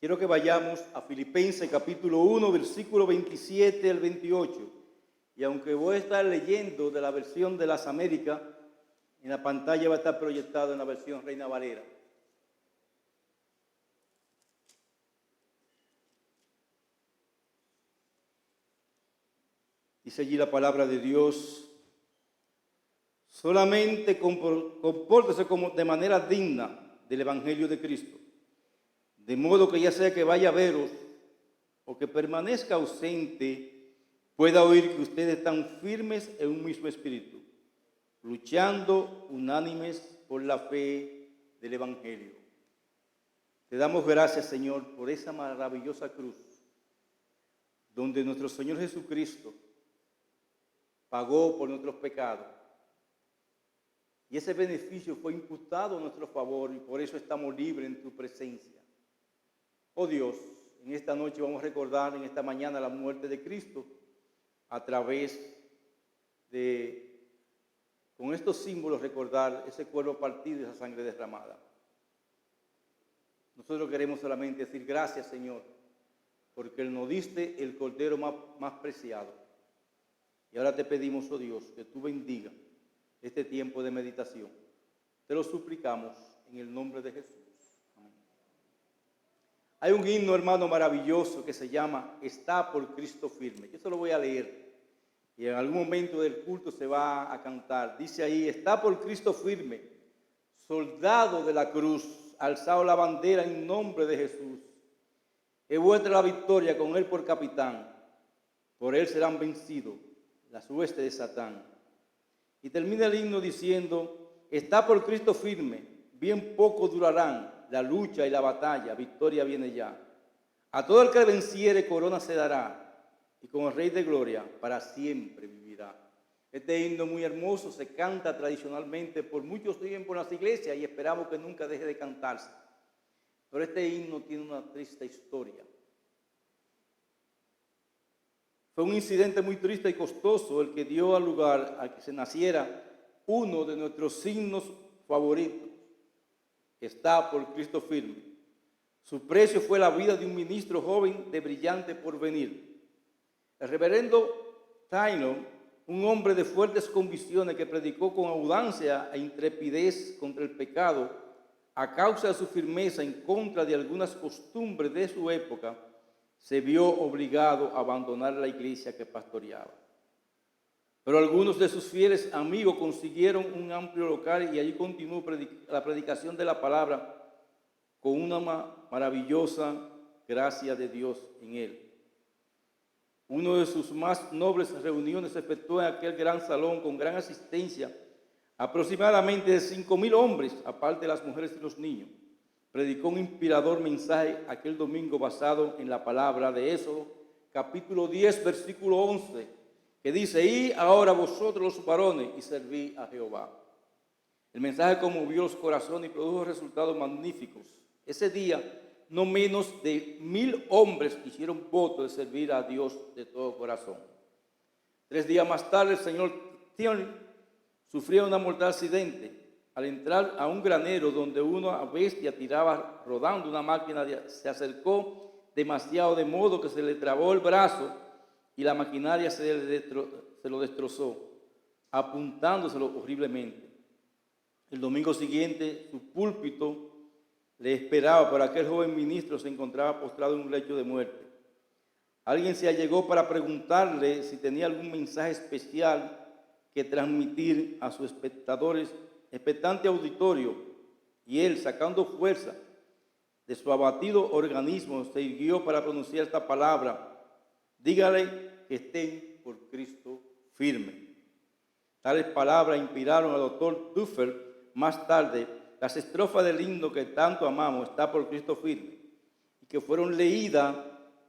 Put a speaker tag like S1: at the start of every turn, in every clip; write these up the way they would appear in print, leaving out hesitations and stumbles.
S1: Quiero que vayamos a Filipenses capítulo 1, versículo 27 al 28. Y aunque voy a estar leyendo de la versión de las Américas, en la pantalla va a estar proyectado en la versión Reina Valera. Dice allí la palabra de Dios: solamente compórtese de manera digna del Evangelio de Cristo, de modo que ya sea que vaya a veros o que permanezca ausente, pueda oír que ustedes están firmes en un mismo espíritu, luchando unánimes por la fe del Evangelio. Te damos gracias, Señor, por esa maravillosa cruz, donde nuestro Señor Jesucristo pagó por nuestros pecados. Y ese beneficio fue imputado a nuestro favor y por eso estamos libres en tu presencia. Oh Dios, en esta noche vamos a recordar, en esta mañana, la muerte de Cristo a través de, con estos símbolos, recordar ese cuerpo partido y esa sangre derramada. Nosotros queremos solamente decir gracias, Señor, porque nos diste el cordero más preciado. Y ahora te pedimos, oh Dios, que tú bendiga este tiempo de meditación. Te lo suplicamos en el nombre de Jesús. Amén. Hay un himno, hermano, maravilloso que se llama Está por Cristo firme. Yo se lo voy a leer y en algún momento del culto se va a cantar. Dice ahí: está por Cristo firme, soldado de la cruz, alzado la bandera en nombre de Jesús. Es vuestra la victoria con él por capitán, por él serán vencidos las huestes de Satán. Y termina el himno diciendo: está por Cristo firme, bien poco durarán la lucha y la batalla, victoria viene ya. A todo el que venciere corona se dará, y con el Rey de Gloria para siempre vivirá. Este himno muy hermoso se canta tradicionalmente por muchos tiempos en las iglesias y esperamos que nunca deje de cantarse. Pero este himno tiene una triste historia. Fue un incidente muy triste y costoso el que dio lugar a que se naciera uno de nuestros himnos favoritos, que está por Cristo firme. Su precio fue la vida de un ministro joven de brillante porvenir. El reverendo Tyler, un hombre de fuertes convicciones que predicó con audacia e intrepidez contra el pecado, a causa de su firmeza en contra de algunas costumbres de su época, se vio obligado a abandonar la iglesia que pastoreaba. Pero algunos de sus fieles amigos consiguieron un amplio local y allí continuó la predicación de la palabra con una maravillosa gracia de Dios en él. Una de sus más nobles reuniones se efectuó en aquel gran salón con gran asistencia, aproximadamente de 5,000 hombres, aparte de las mujeres y los niños. Predicó un inspirador mensaje aquel domingo basado en la palabra de Éxodo, capítulo 10, versículo 11, que dice: y ahora vosotros los varones y serví a Jehová. El mensaje conmovió los corazones y produjo resultados magníficos. Ese día, no menos de 1,000 hombres hicieron voto de servir a Dios de todo corazón. 3 días más tarde, el señor Thiel sufrió un mortal accidente. Al entrar a un granero donde una bestia tiraba rodando una máquina, se acercó demasiado, de modo que se le trabó el brazo y la maquinaria se lo destrozó, apuntándoselo horriblemente. El domingo siguiente, su púlpito le esperaba, pero aquel joven ministro se encontraba postrado en un lecho de muerte. Alguien se allegó para preguntarle si tenía algún mensaje especial que transmitir a sus expectante auditorio, y él, sacando fuerza de su abatido organismo, se irguió para pronunciar esta palabra: dígale que estén por Cristo firme. Tales palabras inspiraron al doctor Duffel más tarde las estrofas del himno que tanto amamos, está por Cristo firme, y que fueron leídas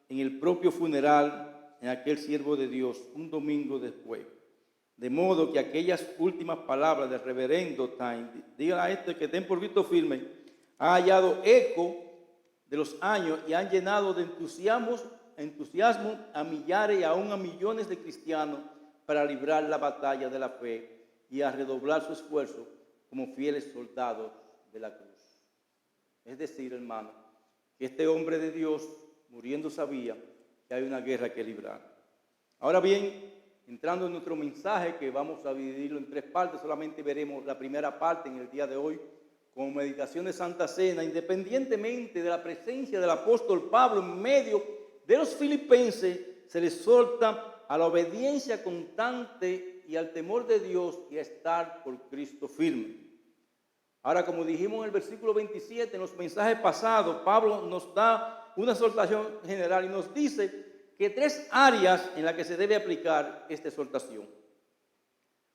S1: en el propio funeral en aquel siervo de Dios un domingo después. De modo que aquellas últimas palabras del reverendo Time, digan a este que estén por Cristo firme, han hallado eco de los años y han llenado de entusiasmo a millares y aún a millones de cristianos para librar la batalla de la fe y a redoblar su esfuerzo como fieles soldados de la cruz. Es decir, hermano, que este hombre de Dios, muriendo, sabía que hay una guerra que librar. Ahora bien, entrando en nuestro mensaje, que vamos a dividirlo en 3 partes, solamente veremos la primera parte en el día de hoy, como meditación de Santa Cena, independientemente de la presencia del apóstol Pablo en medio de los filipenses, se les exhorta a la obediencia constante y al temor de Dios y a estar por Cristo firme. Ahora, como dijimos en el versículo 27, en los mensajes pasados, Pablo nos da una exhortación general y nos dice que 3 áreas en las que se debe aplicar esta exhortación.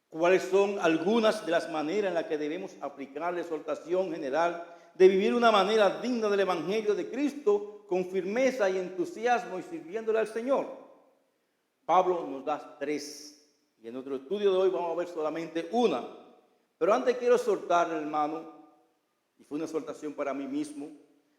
S1: ¿Cuáles son algunas de las maneras en las que debemos aplicar la exhortación general de vivir una manera digna del Evangelio de Cristo con firmeza y entusiasmo y sirviéndole al Señor? Pablo nos da 3 y en nuestro estudio de hoy vamos a ver solamente una. Pero antes quiero exhortar, hermano, y fue una exhortación para mí mismo,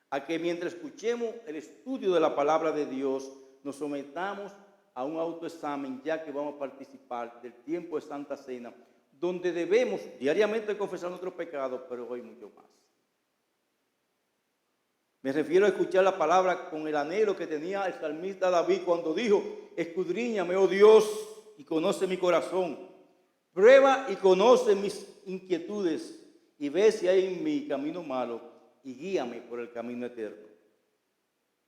S1: a que mientras escuchemos el estudio de la palabra de Dios, nos sometamos a un autoexamen, ya que vamos a participar del tiempo de Santa Cena, donde debemos diariamente confesar nuestros pecados, pero hoy mucho más. Me refiero a escuchar la palabra con el anhelo que tenía el salmista David cuando dijo: escudriñame, oh Dios, y conoce mi corazón. Prueba y conoce mis inquietudes y ve si hay en mí camino malo y guíame por el camino eterno.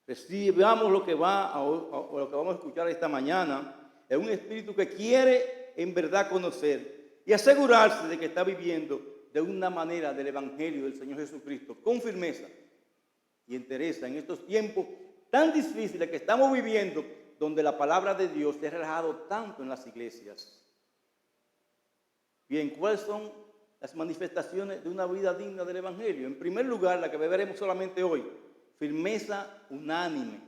S1: Recibamos lo que vamos a escuchar esta mañana. Es un espíritu que quiere en verdad conocer y asegurarse de que está viviendo de una manera del Evangelio del Señor Jesucristo con firmeza y entereza en estos tiempos tan difíciles que estamos viviendo, donde la palabra de Dios se ha relajado tanto en las iglesias. Bien, ¿cuáles son las manifestaciones de una vida digna del Evangelio? En primer lugar, la que veremos solamente hoy: firmeza unánime.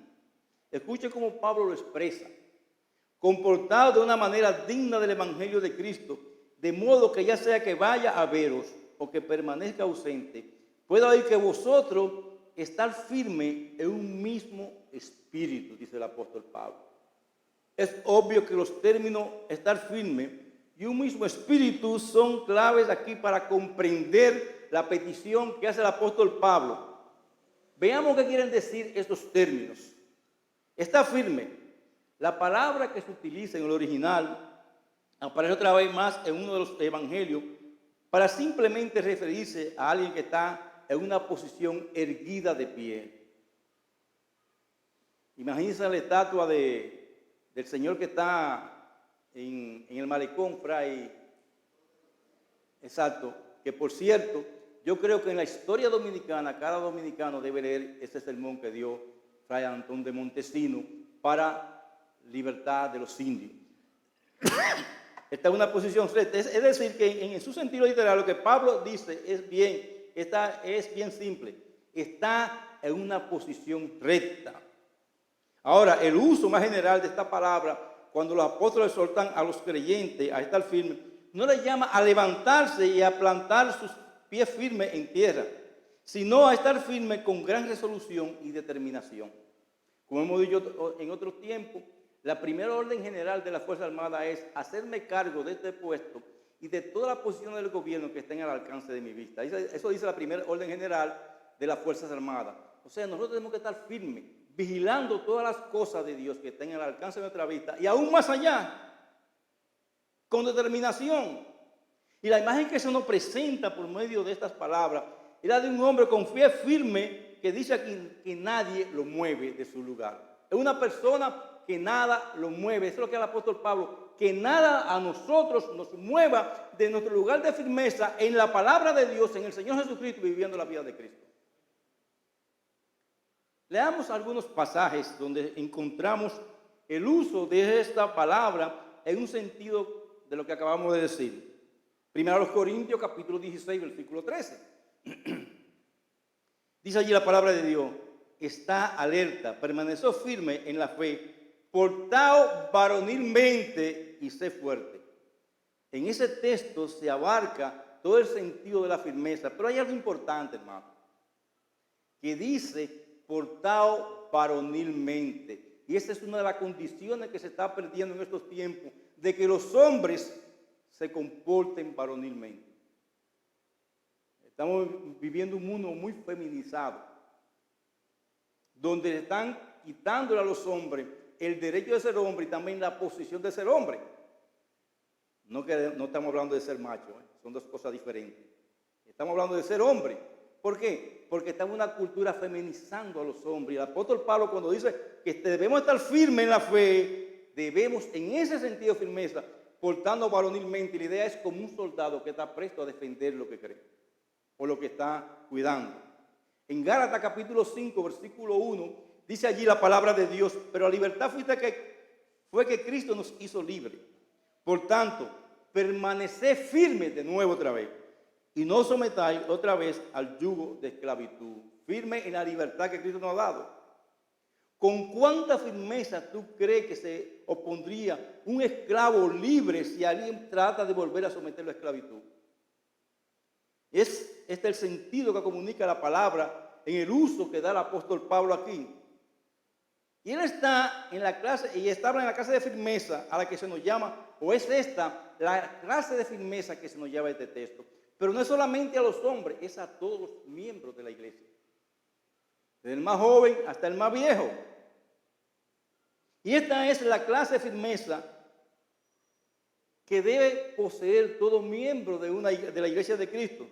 S1: Escuche cómo Pablo lo expresa: comportado de una manera digna del Evangelio de Cristo, de modo que ya sea que vaya a veros o que permanezca ausente, pueda oír que vosotros estar firme en un mismo espíritu, dice el apóstol Pablo. Es obvio que los términos estar firme y un mismo espíritu son claves aquí para comprender la petición que hace el apóstol Pablo. Veamos qué quieren decir estos términos. Está firme. La palabra que se utiliza en el original aparece otra vez más en uno de los evangelios para simplemente referirse a alguien que está en una posición erguida de pie. Imagínense la estatua del Señor que está en el malecón, Fray. Exacto. Que por cierto, yo creo que en la historia dominicana, cada dominicano debe leer ese sermón que dio Fray Antón de Montesino para libertad de los indios. Está en una posición recta. Es decir, que en su sentido literal, lo que Pablo dice es bien simple. Está en una posición recta. Ahora, el uso más general de esta palabra, cuando los apóstoles exhortan a los creyentes a estar firmes, no les llama a levantarse y a plantar sus pies firmes en tierra, sino a estar firmes con gran resolución y determinación. Como hemos dicho en otros tiempos, la primera orden general de la Fuerza Armada es hacerme cargo de este puesto y de todas las posiciones del gobierno que estén al alcance de mi vista. Eso dice la primera orden general de las Fuerzas Armadas. O sea, nosotros tenemos que estar firmes, vigilando todas las cosas de Dios que estén al alcance de nuestra vista y aún más allá, con determinación. Y la imagen que se nos presenta por medio de estas palabras es la de un hombre con fe firme que dice aquí que nadie lo mueve de su lugar. Es una persona que nada lo mueve. Eso es lo que el apóstol Pablo, que nada a nosotros nos mueva de nuestro lugar de firmeza en la palabra de Dios, en el Señor Jesucristo, viviendo la vida de Cristo. Leamos algunos pasajes donde encontramos el uso de esta palabra en un sentido de lo que acabamos de decir. Primero a los Corintios, capítulo 16, versículo 13. Dice allí la palabra de Dios: está alerta, permaneció firme en la fe, portado varonilmente y sé fuerte. En ese texto se abarca todo el sentido de la firmeza, pero hay algo importante, hermano, que dice portado varonilmente. Y esa es una de las condiciones que se está perdiendo en estos tiempos, de que los hombres se comporten varonilmente. Estamos viviendo un mundo muy feminizado. donde están quitándole a los hombres el derecho de ser hombre y también la posición de ser hombre. No estamos hablando de ser macho, son dos cosas diferentes. Estamos hablando de ser hombre. ¿Por qué? Porque estamos en una cultura feminizando a los hombres. Y el apóstol Pablo, cuando dice que debemos estar firmes en la fe, debemos en ese sentido firmeza, portando varonilmente. Y la idea es como un soldado que está presto a defender lo que cree o lo que está cuidando. En Gálatas capítulo 5, versículo 1, dice allí la palabra de Dios: pero la libertad fue que Cristo nos hizo libres. Por tanto, permaneced firmes de nuevo otra vez y no sometáis otra vez al yugo de esclavitud. Firme en la libertad que Cristo nos ha dado. ¿Con cuánta firmeza tú crees que se opondría un esclavo libre si alguien trata de volver a someterlo a esclavitud? Este es el sentido que comunica la palabra en el uso que da el apóstol Pablo aquí. Y él está en la clase, y estaba en la clase de firmeza a la que se nos llama, o es esta, la clase de firmeza que se nos llama este texto. Pero no es solamente a los hombres, es a todos los miembros de la iglesia. Desde el más joven hasta el más viejo. Y esta es la clase de firmeza que debe poseer todo miembro de la iglesia de Cristo.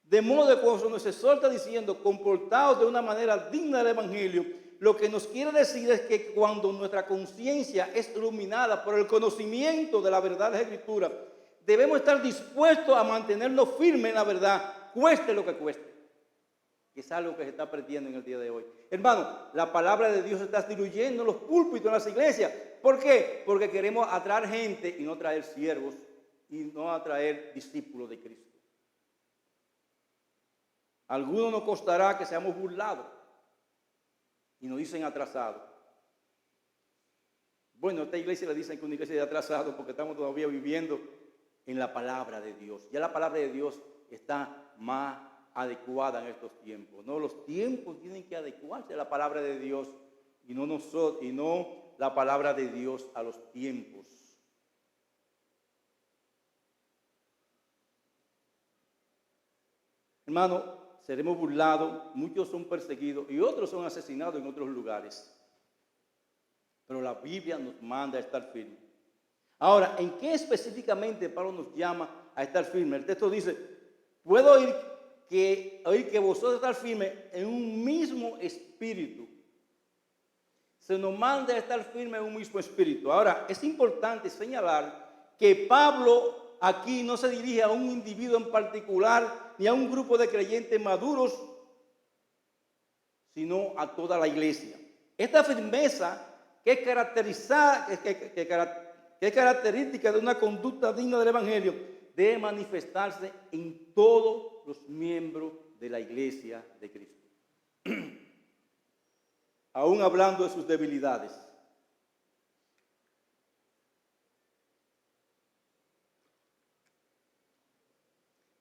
S1: De modo que cuando nos exhorta diciendo, comportaos de una manera digna del evangelio, lo que nos quiere decir es que cuando nuestra conciencia es iluminada por el conocimiento de la verdad de la Escritura, debemos estar dispuestos a mantenernos firmes en la verdad, cueste lo que cueste. Que es algo que se está perdiendo en el día de hoy. Hermano, la palabra de Dios se está diluyendo en los púlpitos, en las iglesias. ¿Por qué? Porque queremos atraer gente y no traer siervos y no atraer discípulos de Cristo. A algunos nos costará que seamos burlados y nos dicen atrasados. Bueno, a esta iglesia le dicen que es una iglesia de atrasados porque estamos todavía viviendo en la palabra de Dios. Ya la palabra de Dios está más adecuada en estos tiempos. No, los tiempos tienen que adecuarse a la palabra de Dios y no la palabra de Dios a los tiempos. Hermano, seremos burlados, muchos son perseguidos y otros son asesinados en otros lugares. Pero la Biblia nos manda a estar firmes. Ahora, ¿en qué específicamente Pablo nos llama a estar firmes? El texto dice, puedo oír que vosotros estar firmes en un mismo espíritu. Se nos manda a estar firmes en un mismo espíritu. Ahora, es importante señalar que Pablo aquí no se dirige a un individuo en particular ni a un grupo de creyentes maduros, sino a toda la iglesia. Esta firmeza que es característica de una conducta digna del evangelio debe manifestarse en todos los miembros de la iglesia de Cristo. Aún hablando de sus debilidades.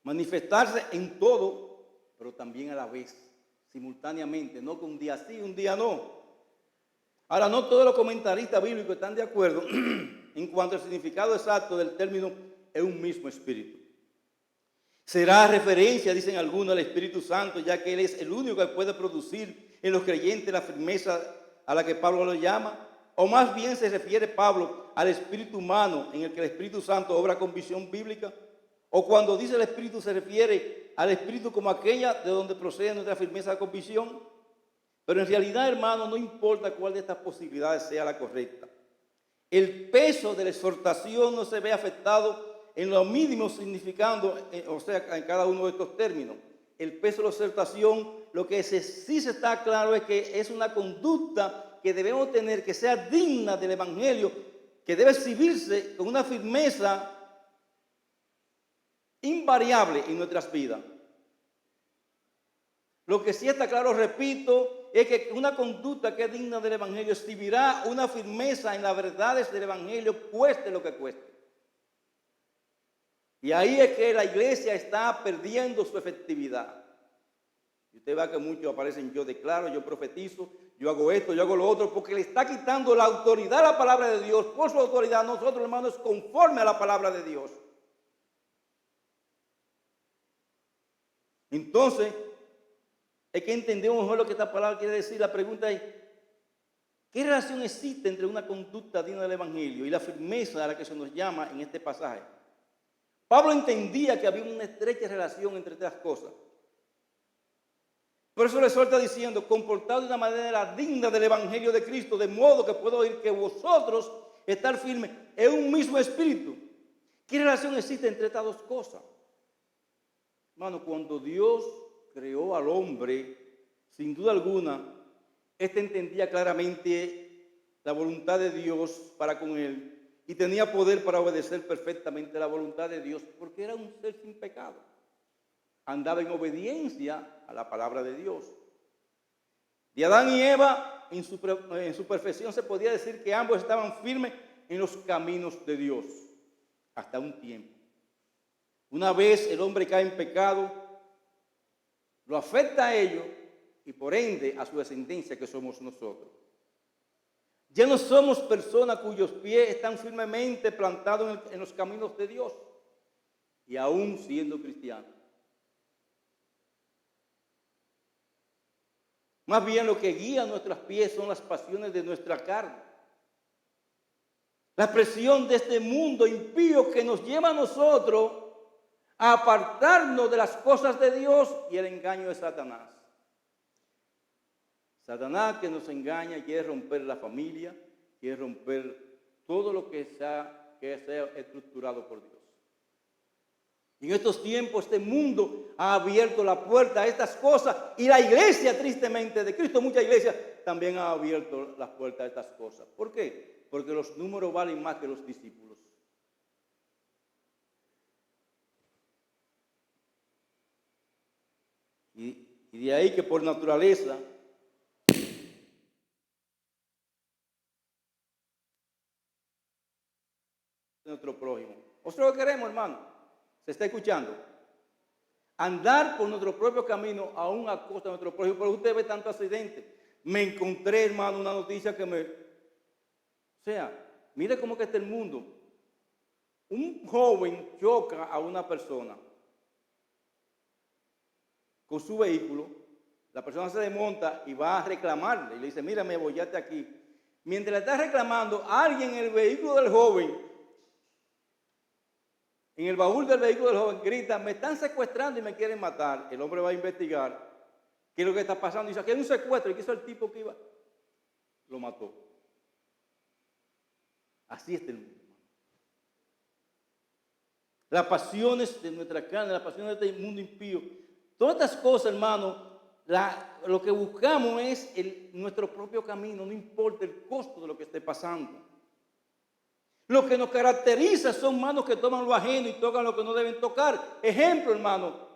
S1: Manifestarse en todo, pero también a la vez, simultáneamente, no que un día sí, un día no. Ahora, no todos los comentaristas bíblicos están de acuerdo en cuanto al significado exacto del término en un mismo espíritu. Será referencia, dicen algunos, al Espíritu Santo, ya que Él es el único que puede producir en los creyentes la firmeza a la que Pablo lo llama. O más bien se refiere Pablo al espíritu humano en el que el Espíritu Santo obra con visión bíblica. O cuando dice el Espíritu se refiere al Espíritu como aquella de donde procede nuestra firmeza con visión. Pero en realidad, hermano, no importa cuál de estas posibilidades sea la correcta. El peso de la exhortación no se ve afectado en lo mínimo significando, o sea, en cada uno de estos términos. El peso de la exhortación, lo que sí se está claro es que es una conducta que debemos tener, que sea digna del evangelio, que debe exhibirse con una firmeza invariable en nuestras vidas. Lo que sí está claro, repito, es que una conducta que es digna del evangelio exhibirá una firmeza en las verdades del evangelio, cueste lo que cueste. Y ahí es que la iglesia está perdiendo su efectividad. Y usted ve que muchos aparecen, yo declaro, yo profetizo, yo hago esto, yo hago lo otro, porque le está quitando la autoridad a la palabra de Dios. Por su autoridad, nosotros, hermanos, conforme a la palabra de Dios. Entonces, Es que entendemos mejor lo que esta palabra quiere decir. La pregunta es, ¿qué relación existe entre una conducta digna del Evangelio y la firmeza a la que se nos llama en este pasaje? Pablo entendía que había una estrecha relación entre estas cosas. Por eso le suelta diciendo, comportado de una manera digna del Evangelio de Cristo, de modo que puedo oír que vosotros estar firmes en un mismo espíritu. ¿Qué relación existe entre estas dos cosas? Hermano, cuando Dios creó al hombre, sin duda alguna, éste entendía claramente la voluntad de Dios para con él y tenía poder para obedecer perfectamente la voluntad de Dios porque era un ser sin pecado. Andaba en obediencia a la palabra de Dios. De Adán y Eva, en su perfección se podía decir que ambos estaban firmes en los caminos de Dios, hasta un tiempo. Una vez el hombre cae en pecado, lo afecta a ellos y por ende a su descendencia que somos nosotros. Ya no somos personas cuyos pies están firmemente plantados en los caminos de Dios y aún siendo cristianos. Más bien lo que guía nuestros pies son las pasiones de nuestra carne. La presión de este mundo impío que nos lleva a nosotros a apartarnos de las cosas de Dios y el engaño de Satanás. Satanás que nos engaña quiere romper la familia, quiere romper todo lo que sea estructurado por Dios. Y en estos tiempos este mundo ha abierto la puerta a estas cosas y la iglesia, tristemente, de Cristo, muchas iglesias también ha abierto las puertas a estas cosas. ¿Por qué? Porque los números valen más que los discípulos. Y de ahí que por naturaleza nuestro prójimo. Nosotros lo queremos, hermano. ¿Se está escuchando? Andar por nuestro propio camino aún a costa de nuestro prójimo. Pero usted ve tanto accidente. Me encontré, hermano, una noticia que me... O sea, mire cómo que está el mundo. Un joven choca a una persona con su vehículo. La persona se desmonta y va a reclamarle. Y le dice, mira, me abollaste aquí. Mientras le está reclamando, alguien en el vehículo del joven... En el baúl del vehículo del joven grita, me están secuestrando y me quieren matar. El hombre va a investigar qué es lo que está pasando. Y dice, aquí hay un secuestro. ¿Y qué hizo el tipo que iba? Lo mató. Así está el mundo. Las pasiones de nuestra carne, las pasiones de este mundo impío. Todas estas cosas, hermano, lo que buscamos es nuestro propio camino. No importa el costo de lo que esté pasando. Lo que nos caracteriza son manos que toman lo ajeno y tocan lo que no deben tocar. Ejemplo, hermano,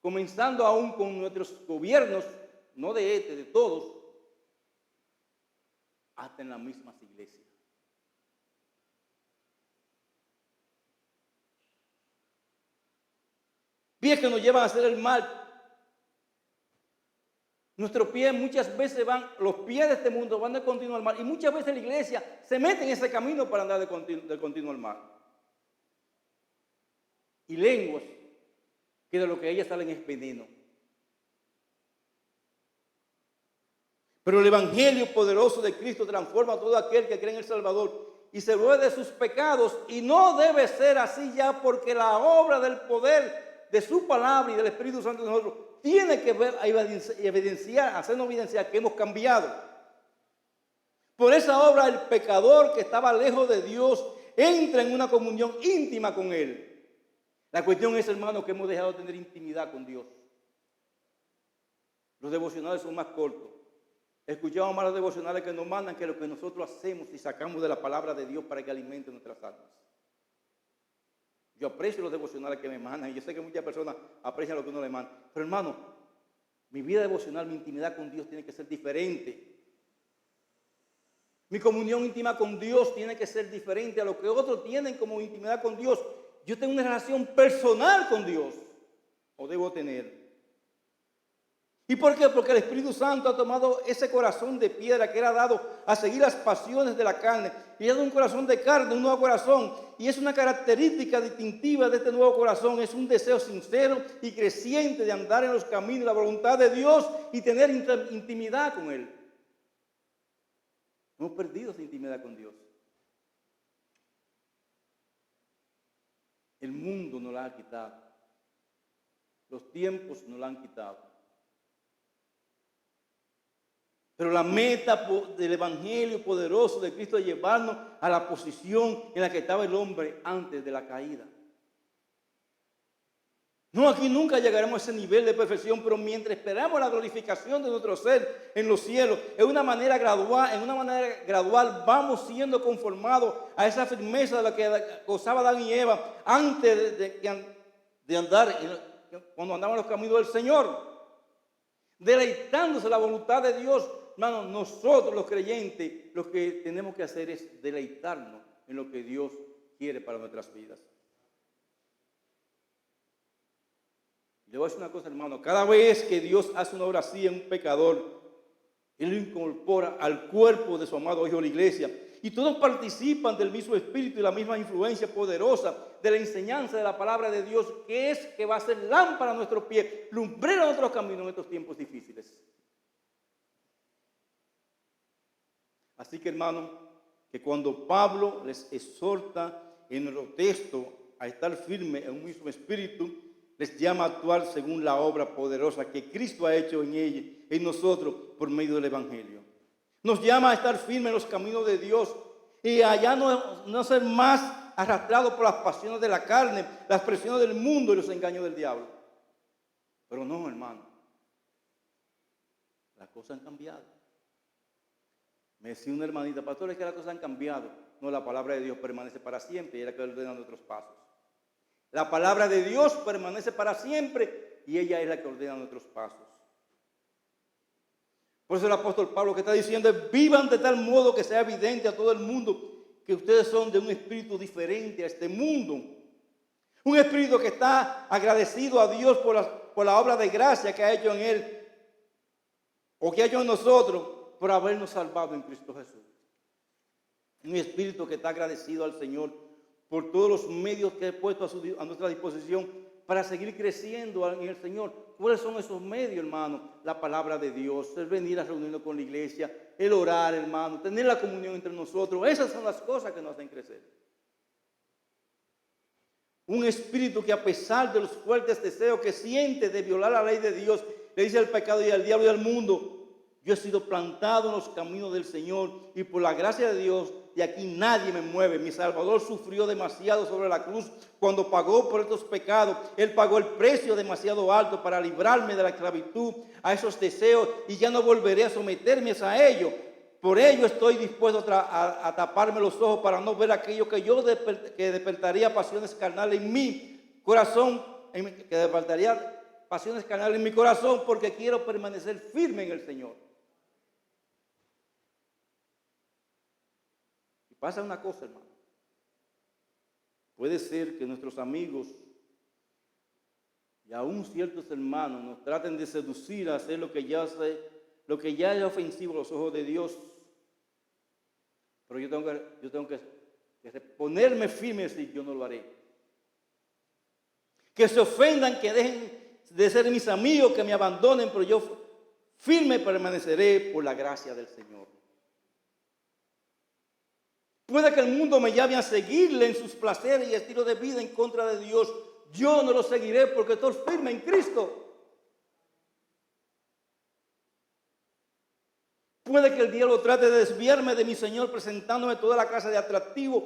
S1: comenzando aún con nuestros gobiernos, no de todos, hasta en las mismas iglesias. Pies que nos llevan a hacer el mal. Nuestros pies muchas veces los pies de este mundo van de continuo al mal. Y muchas veces la iglesia se mete en ese camino para andar de continuo al mal. Y lenguas que de lo que ellas salen es veneno. Pero el evangelio poderoso de Cristo transforma a todo aquel que cree en el Salvador y se vuelve de sus pecados. Y no debe ser así ya, porque la obra del poder de su palabra y del Espíritu Santo de nosotros tiene que ver a evidenciar, hacernos evidenciar que hemos cambiado. Por esa obra el pecador que estaba lejos de Dios entra en una comunión íntima con Él. La cuestión es, hermano, que hemos dejado de tener intimidad con Dios. Los devocionales son más cortos. Escuchamos más los devocionales que nos mandan que lo que nosotros hacemos y sacamos de la palabra de Dios para que alimente nuestras almas. Yo aprecio los devocionales que me mandan y yo sé que muchas personas aprecian lo que uno le manda. Pero hermano, mi vida devocional, mi intimidad con Dios tiene que ser diferente. Mi comunión íntima con Dios tiene que ser diferente a lo que otros tienen como intimidad con Dios. Yo tengo una relación personal con Dios, o debo tener. ¿Y por qué? Porque el Espíritu Santo ha tomado ese corazón de piedra que era dado a seguir las pasiones de la carne y ha dado un corazón de carne, un nuevo corazón. Y es una característica distintiva de este nuevo corazón. Es un deseo sincero y creciente de andar en los caminos de la voluntad de Dios y tener intimidad con Él. Hemos perdido esa intimidad con Dios. El mundo nos la ha quitado. Los tiempos nos la han quitado. Pero la meta del Evangelio poderoso de Cristo es llevarnos a la posición en la que estaba el hombre antes de la caída. No, aquí nunca llegaremos a ese nivel de perfección, pero mientras esperamos la glorificación de nuestro ser en los cielos, en una manera gradual vamos siendo conformados a esa firmeza de la que gozaba Adán y Eva antes de andar, cuando andaban los caminos del Señor, deleitándose la voluntad de Dios. Hermano, nosotros los creyentes, lo que tenemos que hacer es deleitarnos en lo que Dios quiere para nuestras vidas. Le voy a decir una cosa, hermano. Cada vez que Dios hace una obra así en un pecador, Él lo incorpora al cuerpo de su amado Hijo, la iglesia. Y todos participan del mismo espíritu y la misma influencia poderosa de la enseñanza de la palabra de Dios, que va a ser lámpara a nuestros pies, lumbrera a nuestros caminos en estos tiempos difíciles. Así que, hermano, que cuando Pablo les exhorta en el texto a estar firme en un mismo espíritu, les llama a actuar según la obra poderosa que Cristo ha hecho en nosotros por medio del Evangelio. Nos llama a estar firmes en los caminos de Dios y allá no ser más arrastrados por las pasiones de la carne, las presiones del mundo y los engaños del diablo. Pero no, hermano, las cosas han cambiado. Me decía una hermanita, pastor, es que las cosas han cambiado. No, la palabra de Dios permanece para siempre y es la que ordena nuestros pasos. La palabra de Dios permanece para siempre y ella es la que ordena nuestros pasos. Por eso el apóstol Pablo que está diciendo es: vivan de tal modo que sea evidente a todo el mundo que ustedes son de un espíritu diferente a este mundo. Un espíritu que está agradecido a Dios por la obra de gracia que ha hecho en Él o que ha hecho en nosotros por habernos salvado en Cristo Jesús. Un espíritu que está agradecido al Señor por todos los medios que he puesto a nuestra disposición para seguir creciendo en el Señor. ¿Cuáles son esos medios, hermano? La palabra de Dios, el venir a reunirnos con la iglesia, el orar, hermano, tener la comunión entre nosotros. Esas son las cosas que nos hacen crecer. Un espíritu que, a pesar de los fuertes deseos que siente de violar la ley de Dios, le dice al pecado y al diablo y al mundo: yo he sido plantado en los caminos del Señor y por la gracia de Dios de aquí nadie me mueve. Mi Salvador sufrió demasiado sobre la cruz cuando pagó por estos pecados. Él pagó el precio demasiado alto para librarme de la esclavitud a esos deseos y ya no volveré a someterme a ellos. Por ello estoy dispuesto a taparme los ojos para no ver aquello que despertaría pasiones carnales en mi corazón, porque quiero permanecer firme en el Señor. Pasa una cosa, hermano. Puede ser que nuestros amigos y aún ciertos hermanos nos traten de seducir a hacer lo que ya es ofensivo a los ojos de Dios. Pero yo tengo que ponerme firme y decir: yo no lo haré. Que se ofendan, que dejen de ser mis amigos, que me abandonen, pero yo firme permaneceré por la gracia del Señor. Puede que el mundo me llame a seguirle en sus placeres y estilo de vida en contra de Dios. Yo no lo seguiré porque estoy firme en Cristo. Puede que el diablo trate de desviarme de mi Señor presentándome toda la clase de atractivos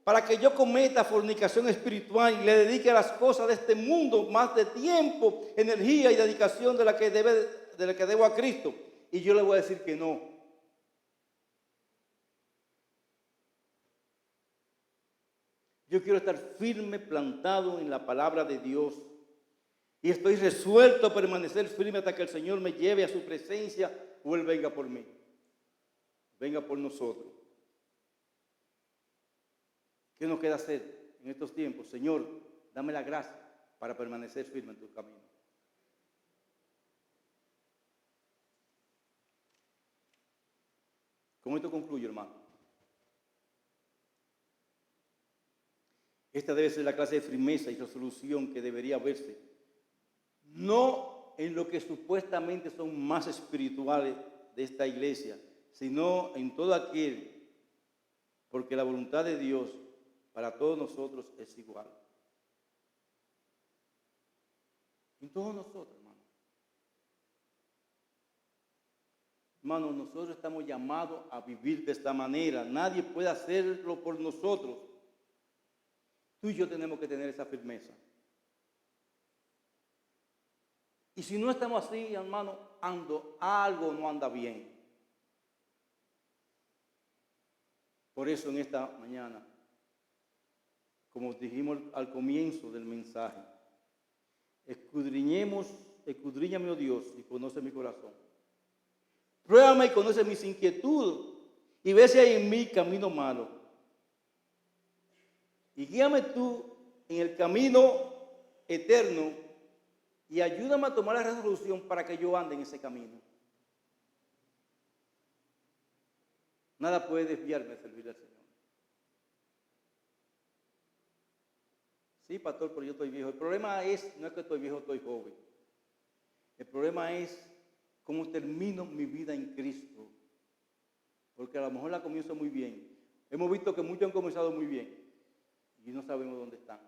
S1: para que yo cometa fornicación espiritual y le dedique a las cosas de este mundo más de tiempo, energía y dedicación de la que debo a Cristo. Y yo le voy a decir que no. Yo quiero estar firme, plantado en la palabra de Dios. Y estoy resuelto a permanecer firme hasta que el Señor me lleve a su presencia o Él venga por mí. Venga por nosotros. ¿Qué nos queda hacer en estos tiempos? Señor, dame la gracia para permanecer firme en tu camino. Con esto concluyo, hermano. Esta debe ser la clase de firmeza y resolución que debería verse, no en lo que supuestamente son más espirituales de esta iglesia, sino en todo aquel, porque la voluntad de Dios para todos nosotros es igual. En todos nosotros, hermano. Hermano, nosotros estamos llamados a vivir de esta manera. Nadie puede hacerlo por nosotros. Tú y yo tenemos que tener esa firmeza. Y si no estamos así, hermano, algo no anda bien. Por eso en esta mañana, como dijimos al comienzo del mensaje, escudriñame, oh Dios, y conoce mi corazón. Pruébame y conoce mis inquietudes, y ve si hay en mí camino malo. Y guíame tú en el camino eterno, y ayúdame a tomar la resolución para que yo ande en ese camino. Nada puede desviarme de servir al Señor. Sí, pastor, pero yo estoy viejo. El problema no es que estoy viejo, estoy joven. El problema es cómo termino mi vida en Cristo. Porque a lo mejor la comienzo muy bien. Hemos visto que muchos han comenzado muy bien y no sabemos dónde están.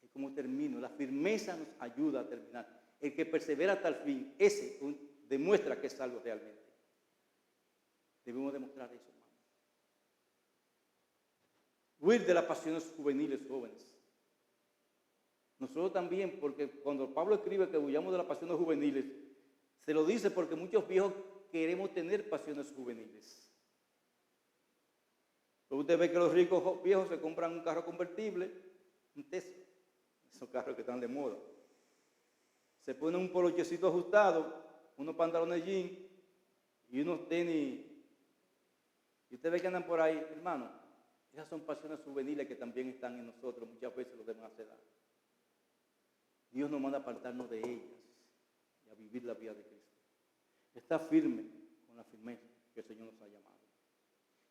S1: Es como termino. La firmeza nos ayuda a terminar. El que persevera hasta el fin, ese demuestra que es salvo realmente. Debemos demostrar eso, hermano. Huir de las pasiones juveniles, jóvenes. Nosotros también, porque cuando Pablo escribe que huyamos de las pasiones juveniles, se lo dice porque muchos viejos queremos tener pasiones juveniles. Pero usted ve que los ricos viejos se compran un carro convertible, un Tesla, esos carros que están de moda. Se ponen un polochecito ajustado, unos pantalones jeans y unos tenis. Y usted ve que andan por ahí, hermano. Esas son pasiones juveniles que también están en nosotros, muchas veces los demás se dan. Dios nos manda a apartarnos de ellas y a vivir la vida de Cristo. Está firme con la firmeza que el Señor nos ha llamado.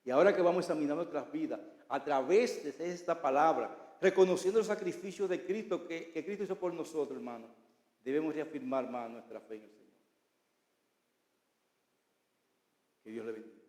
S1: Y ahora que vamos a examinar nuestras vidas a través de esta palabra, reconociendo el sacrificio de Cristo que Cristo hizo por nosotros, hermano, debemos reafirmar más nuestra fe en el Señor. Que Dios le bendiga.